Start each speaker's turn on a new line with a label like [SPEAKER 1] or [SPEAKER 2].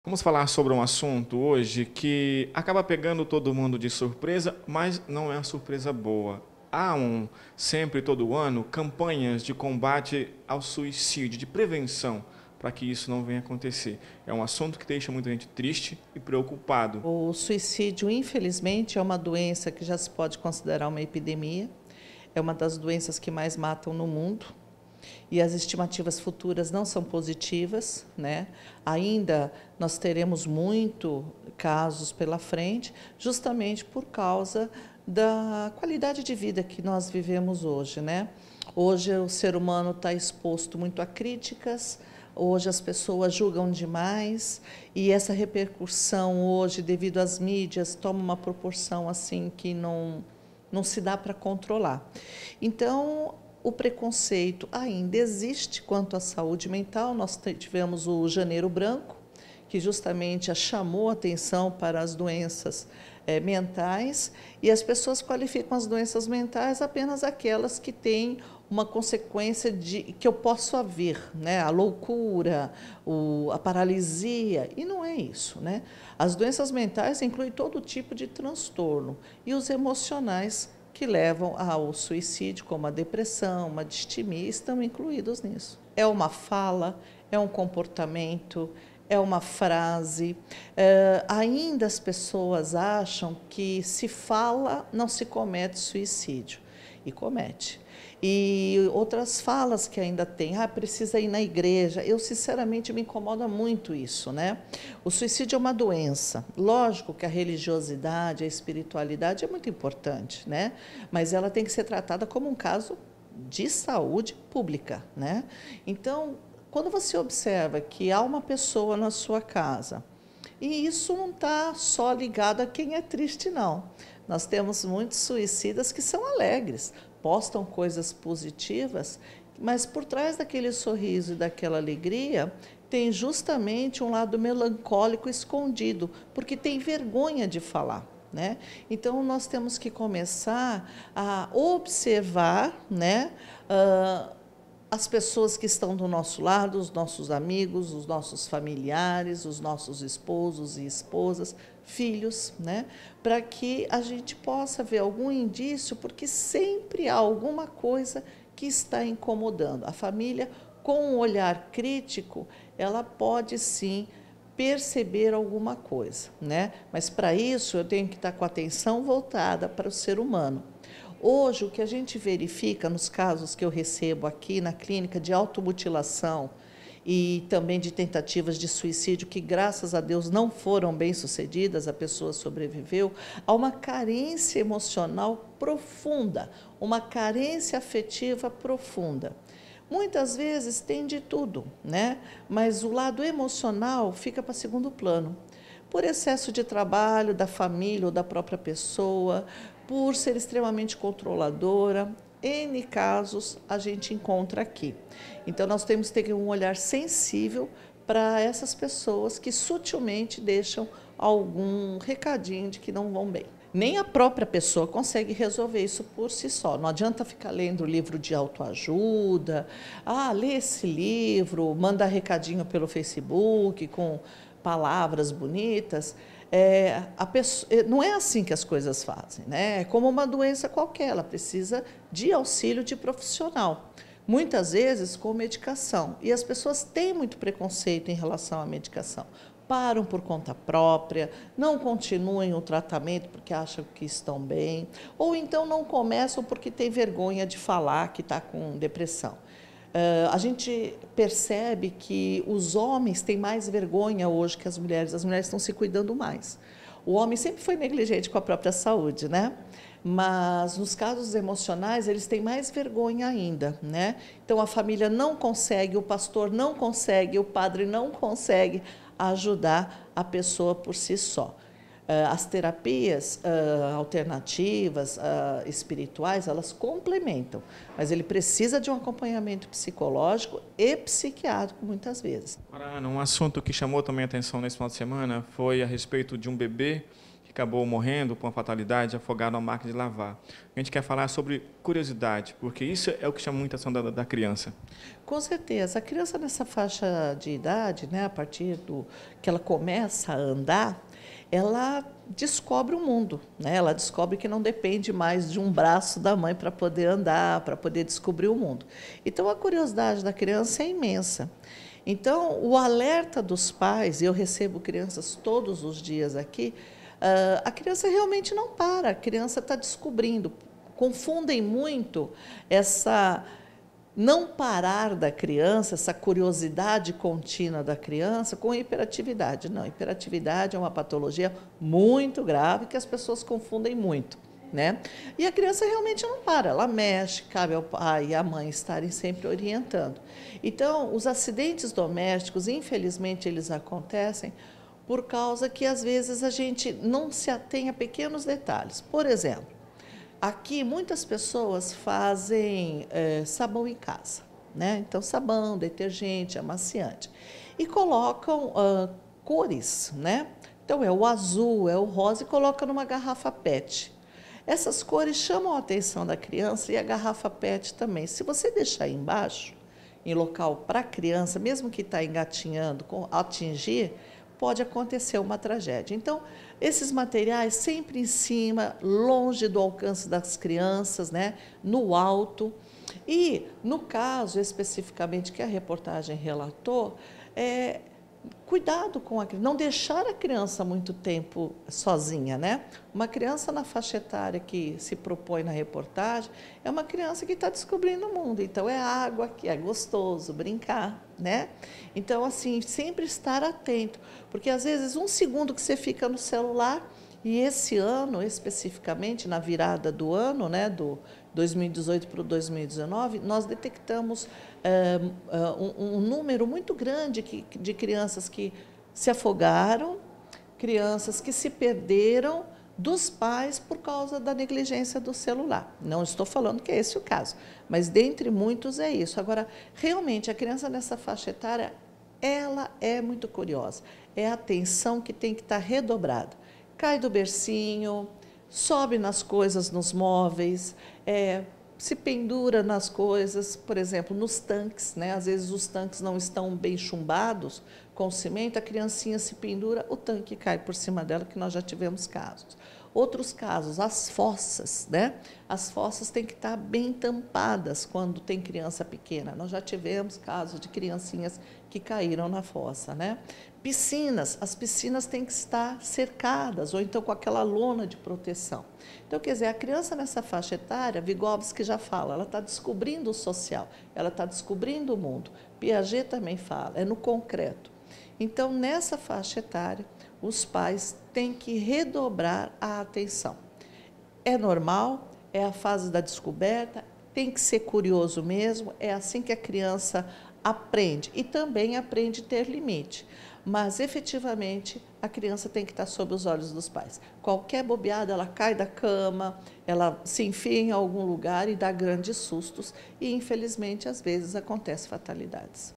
[SPEAKER 1] Vamos falar sobre um assunto hoje que acaba pegando todo mundo de surpresa, mas não é uma surpresa boa. Sempre, todo ano, campanhas de combate ao suicídio, de prevenção, para que isso não venha acontecer. É um assunto que deixa muita gente triste e preocupado.
[SPEAKER 2] O suicídio, infelizmente, é uma doença que já se pode considerar uma epidemia. É uma das doenças que mais matam no mundo. E as estimativas futuras não são positivas, né? Ainda nós teremos muito casos pela frente, justamente por causa da qualidade de vida que nós vivemos hoje, né? Hoje o ser humano está exposto muito a críticas. Hoje as pessoas julgam demais e essa repercussão hoje, devido às mídias, toma uma proporção assim que não se dá para controlar. Então, o preconceito ainda existe quanto à saúde mental. Nós tivemos o Janeiro Branco, que justamente chamou a atenção para as doenças mentais, e as pessoas qualificam as doenças mentais apenas aquelas que têm uma consequência que eu posso haver, né? A loucura, a paralisia, e não é isso, né? As doenças mentais incluem todo tipo de transtorno, e os emocionais que levam ao suicídio, como a depressão, uma distimia, estão incluídos nisso. É uma fala, é um comportamento, é uma frase. Ainda as pessoas acham que se fala, não se comete suicídio. E comete. E outras falas que ainda tem, precisa ir na igreja. Eu, sinceramente, me incomoda muito isso, né? O suicídio é uma doença. Lógico que a religiosidade, a espiritualidade é muito importante, né? Mas ela tem que ser tratada como um caso de saúde pública, né? Então, quando você observa que há uma pessoa na sua casa, e isso não está só ligado a quem é triste, não. Nós temos muitos suicidas que são alegres, postam coisas positivas, mas por trás daquele sorriso e daquela alegria, tem justamente um lado melancólico escondido, porque tem vergonha de falar, né? Então, nós temos que começar a observar, né, as pessoas que estão do nosso lado, os nossos amigos, os nossos familiares, os nossos esposos e esposas, filhos, né? Para que a gente possa ver algum indício, porque sempre há alguma coisa que está incomodando. A família, com um olhar crítico, ela pode sim perceber alguma coisa, né? Mas para isso eu tenho que estar com a atenção voltada para o ser humano. Hoje, o que a gente verifica nos casos que eu recebo aqui na clínica de automutilação e também de tentativas de suicídio, que graças a Deus não foram bem-sucedidas, a pessoa sobreviveu, há uma carência emocional profunda, uma carência afetiva profunda. Muitas vezes tem de tudo, né? Mas o lado emocional fica para segundo plano. Por excesso de trabalho da família ou da própria pessoa, por ser extremamente controladora, N casos a gente encontra aqui. Então, nós temos que ter um olhar sensível para essas pessoas que sutilmente deixam algum recadinho de que não vão bem. Nem a própria pessoa consegue resolver isso por si só. Não adianta ficar lendo livro de autoajuda, lê esse livro, manda recadinho pelo Facebook com palavras bonitas. Não é assim que as coisas fazem, né? É como uma doença qualquer, ela precisa de auxílio de profissional, muitas vezes com medicação. E as pessoas têm muito preconceito em relação à medicação. Param por conta própria, não continuem o tratamento porque acham que estão bem, ou então não começam porque têm vergonha de falar que está com depressão. A gente percebe que os homens têm mais vergonha hoje que as mulheres estão se cuidando mais. O homem sempre foi negligente com a própria saúde, né? Mas nos casos emocionais eles têm mais vergonha ainda, né? Então a família não consegue, o pastor não consegue, o padre não consegue ajudar a pessoa por si só. As terapias alternativas, espirituais, elas complementam, mas ele precisa de um acompanhamento psicológico e psiquiátrico muitas vezes.
[SPEAKER 1] Um assunto que chamou também a atenção nesse final de semana foi a respeito de um bebê que acabou morrendo por uma fatalidade afogado na máquina de lavar. A gente quer falar sobre curiosidade, porque isso é o que chama muita atenção da criança.
[SPEAKER 2] Com certeza, a criança nessa faixa de idade, né, a partir do que ela começa a andar, ela descobre o mundo, né? Ela descobre que não depende mais de um braço da mãe para poder andar, para poder descobrir o mundo. Então, a curiosidade da criança é imensa. Então, o alerta dos pais, e eu recebo crianças todos os dias aqui, a criança realmente não para, a criança está descobrindo. Confundem muito essa não parar da criança, essa curiosidade contínua da criança com hiperatividade. Não, hiperatividade é uma patologia muito grave que as pessoas confundem muito, né? E a criança realmente não para, ela mexe, cabe ao pai e à mãe estarem sempre orientando. Então, os acidentes domésticos, infelizmente, eles acontecem por causa que, às vezes, a gente não se atém a pequenos detalhes. Por exemplo, aqui, muitas pessoas fazem sabão em casa, né? Então, sabão, detergente, amaciante. E colocam cores, né? Então, é o azul, é o rosa e coloca numa garrafa PET. Essas cores chamam a atenção da criança e a garrafa PET também. Se você deixar embaixo, em local para criança, mesmo que está engatinhando, atingir, pode acontecer uma tragédia. Então, esses materiais sempre em cima, longe do alcance das crianças, né? No alto. E, no caso especificamente que a reportagem relatou, cuidado com a criança, não deixar a criança muito tempo sozinha, né? Uma criança na faixa etária que se propõe na reportagem é uma criança que está descobrindo o mundo. Então, é água, que é gostoso brincar, né? Então, assim, sempre estar atento, porque às vezes um segundo que você fica no celular, e esse ano, especificamente, na virada do ano, né, do 2018 para o 2019, nós detectamos um número muito grande de crianças que se afogaram, crianças que se perderam dos pais por causa da negligência do celular. Não estou falando que é esse o caso, mas dentre muitos é isso. Agora, realmente, a criança nessa faixa etária, ela é muito curiosa. É a atenção que tem que estar redobrada. Cai do bercinho, sobe nas coisas, nos móveis, se pendura nas coisas, por exemplo, nos tanques, né? Às vezes os tanques não estão bem chumbados com cimento, a criancinha se pendura, o tanque cai por cima dela, que nós já tivemos casos. Outros casos, as fossas, né? As fossas têm que estar bem tampadas quando tem criança pequena. Nós já tivemos casos de criancinhas que caíram na fossa, né? Piscinas, as piscinas têm que estar cercadas, ou então com aquela lona de proteção. Então, quer dizer, a criança nessa faixa etária, Vygotsky já fala, ela está descobrindo o social, ela está descobrindo o mundo. Piaget também fala, é no concreto. Então, nessa faixa etária, os pais têm que redobrar a atenção. É normal, é a fase da descoberta, tem que ser curioso mesmo, é assim que a criança aprende e também aprende a ter limite. Mas, efetivamente, a criança tem que estar sob os olhos dos pais. Qualquer bobeada, ela cai da cama, ela se enfia em algum lugar e dá grandes sustos e, infelizmente, às vezes acontecem fatalidades.